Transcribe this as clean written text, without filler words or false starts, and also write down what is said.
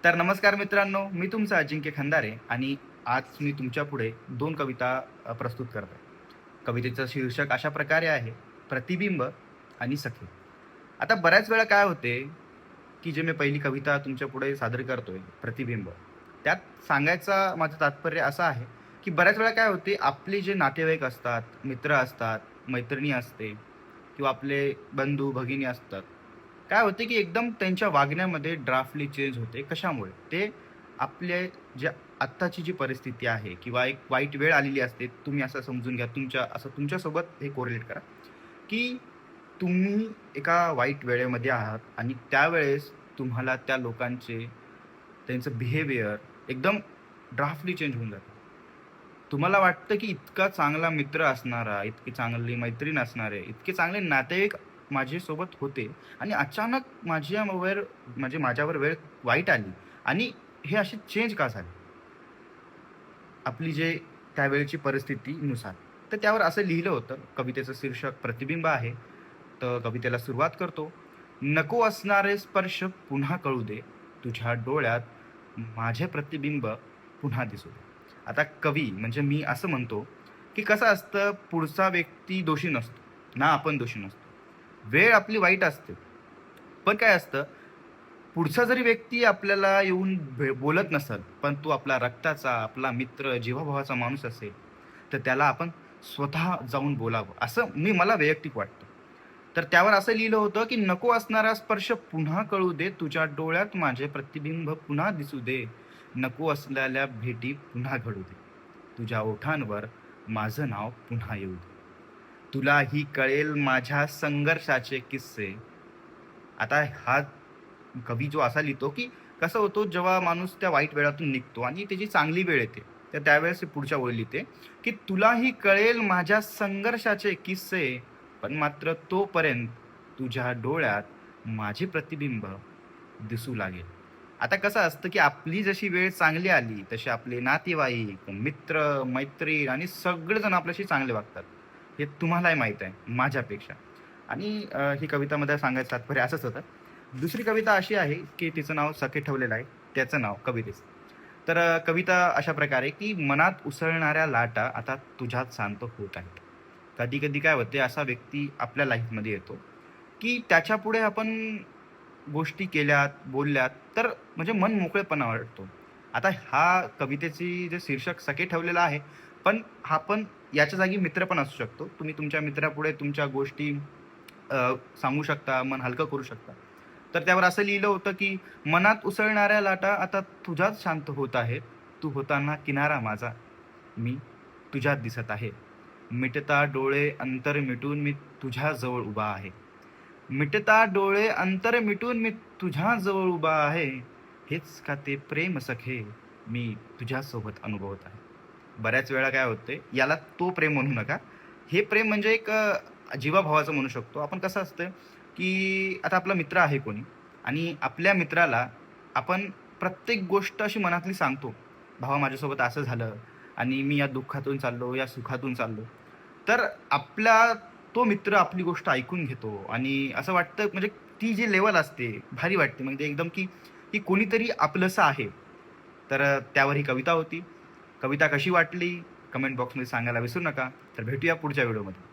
तर नमस्कार मित्रांनो, मी तुमचा अजिंक्य खंदारे आणि आज मी तुमच्या पुढे 2 कविता प्रस्तुत करत आहे. कवितेचं शीर्षक अशा प्रकारे आहे, प्रतिबिंब आणि सखे. आता बऱ्याच वेळा काय होते, की जे मी पहिली कविता तुमच्या पुढे सादर करतोय, प्रतिबिंब. त्यात सांगायचं माझं तात्पर्य असं आहे, की बऱ्याच वेळा काय होते, आपले जे नातेवाईक असतात, मित्र असतात, मैत्रिणी असते किंवा आपले बंधू, भगिनी असतात. काय होते, की एकदम त्यांच्या वागण्यामध्ये ड्राफ्टली चेंज होते. कशामुळे? ते आपले जे आत्ताची जी परिस्थिती आहे किंवा एक वाईट वेळ आलेली असते. तुम्ही असं समजून घ्या, तुमच्यासोबत हे कोरिलेट करा, की तुम्ही एका वाईट वेळेमध्ये आहात आणि त्यावेळेस तुम्हाला त्या लोकांचे, त्यांचं बिहेवियर एकदम ड्राफ्टली चेंज होऊन जातं. तुम्हाला वाटतं, की इतका चांगला मित्र असणारा, इतकी चांगली मैत्रीण असणारे, इतके चांगले नातेवाईक माझ्यासोबत होते आणि अचानक माझ्यावर वेळ वाईट आली आणि हे असे चेंज का झाले? आपली जे त्यावेळची परिस्थितीनुसार. तर त्यावर असं लिहिलं होतं. कवितेचं शीर्षक प्रतिबिंब आहे. तर कवितेला सुरुवात करतो. नको असणारे स्पर्श पुन्हा कळू दे. तुझ्या डोळ्यात माझे प्रतिबिंब पुन्हा दिसू दे. आता कवी म्हणजे मी असं म्हणतो, की कसं असतं, पुढचा व्यक्ती दोषी नसतो, ना आपण दोषी नसतो. वेळ आपली वाईट असते. पण काय असतं, पुढचा जरी व्यक्ती आपल्याला येऊन बोलत नसेल, पण तो आपला रक्ताचा, आपला मित्र, जीवाभावाचा माणूस असेल, तर त्याला आपण स्वतः जाऊन बोलावं, असं मला वैयक्तिक वाटतं. तर त्यावर असं लिहिलं होतं, की नको असणारा स्पर्श पुन्हा कळू दे, तुझ्या डोळ्यात माझे प्रतिबिंब पुन्हा दिसू दे. नको असलेल्या भेटी पुन्हा घडू दे. तुझ्या ओठांवर माझं नाव पुन्हा येऊ दे. तुलाही कळेल माझ्या संघर्षाचे किस्से. आता हा कवी जो असा लिहितो, की कसं होतो जेव्हा माणूस त्या वाईट वेळातून निघतो आणि त्याची चांगली वेळ येते, तर त्यावेळेस पुढच्या ओळी लिहिते, की तुलाही कळेल माझ्या संघर्षाचे किस्से, पण मात्र तोपर्यंत तुझ्या डोळ्यात माझे प्रतिबिंब दिसू लागेल. आता कसं असतं, की आपली जशी वेळ चांगली आली, तसे आपले नातेवाईक, मित्र, मैत्रीण आणि सगळेजण आपल्याशी चांगले वागतात. हे तुम्हालाही माहीत आहे माझ्यापेक्षा. आणि ही कवितामध्ये सांगायचं तात्पर्य असंच होतं. दुसरी कविता अशी आहे, की तिचं नाव सखे ठेवलेलं आहे. त्याचं नाव कवितेचं. तर कविता अशा प्रकारे, की मनात उसळणाऱ्या लाटा आता तुझ्यात शांत होत आहेत. कधी-कधी काय होते, असा व्यक्ती आपल्या लाईफमध्ये येतो, की त्याच्यापुढे आपण गोष्टी केल्यात, बोलल्यात, तर म्हणजे मन मोकळेपणा वाटतो. आता हा कवितेची जे शीर्षक सखे ठेवलेलं आहे, पण हा पण याच्या जागी मित्र पण असू शकतो. तुम्ही तुमच्या मित्रापुढे तुमच्या गोष्टी सांगू शकता, मन हलकं करू शकता. तर त्यावर असं लिहिलं होतं, की मनात उसळणाऱ्या लाटा आता तुझ्यात शांत होत आहेत. तू होताना किनारा माझा, मी तुझ्यात दिसत आहे. मिटता डोळे अंतर मिटून मी तुझ्या जवळ उभा आहे. मिटता डोळे अंतर मिटून मी तुझ्या जवळ उभा आहे. हेच का ते प्रेम सखे मी तुझ्यासोबत अनुभवत आहे. बऱ्याच वेळा काय होते, याला तो प्रेम म्हणू नका. हे प्रेम म्हणजे एक जीवाभावाचं म्हणू शकतो. आपण कसं असतं, की आता आपला मित्र आहे कोणी आणि आपल्या मित्राला आपण प्रत्येक गोष्ट अशी मनातली सांगतो. "भावा माझ्यासोबत असं झालं आणि मी या दुःखातून चाललो, या सुखातून चाललो." तर आपला तो मित्र आपली गोष्ट ऐकून घेतो आणि असं वाटतं म्हणजे ती जी लेव्हल असते, भारी वाटते. म्हणजे एकदम की की कोणीतरी आपलंसं आहे. तर त्यावर ही कविता होती. कविता कशी वाटली? कमेंट बॉक्समध्ये सांगायला विसरू नका. तर भेटूया पुढच्या व्हिडिओमध्ये.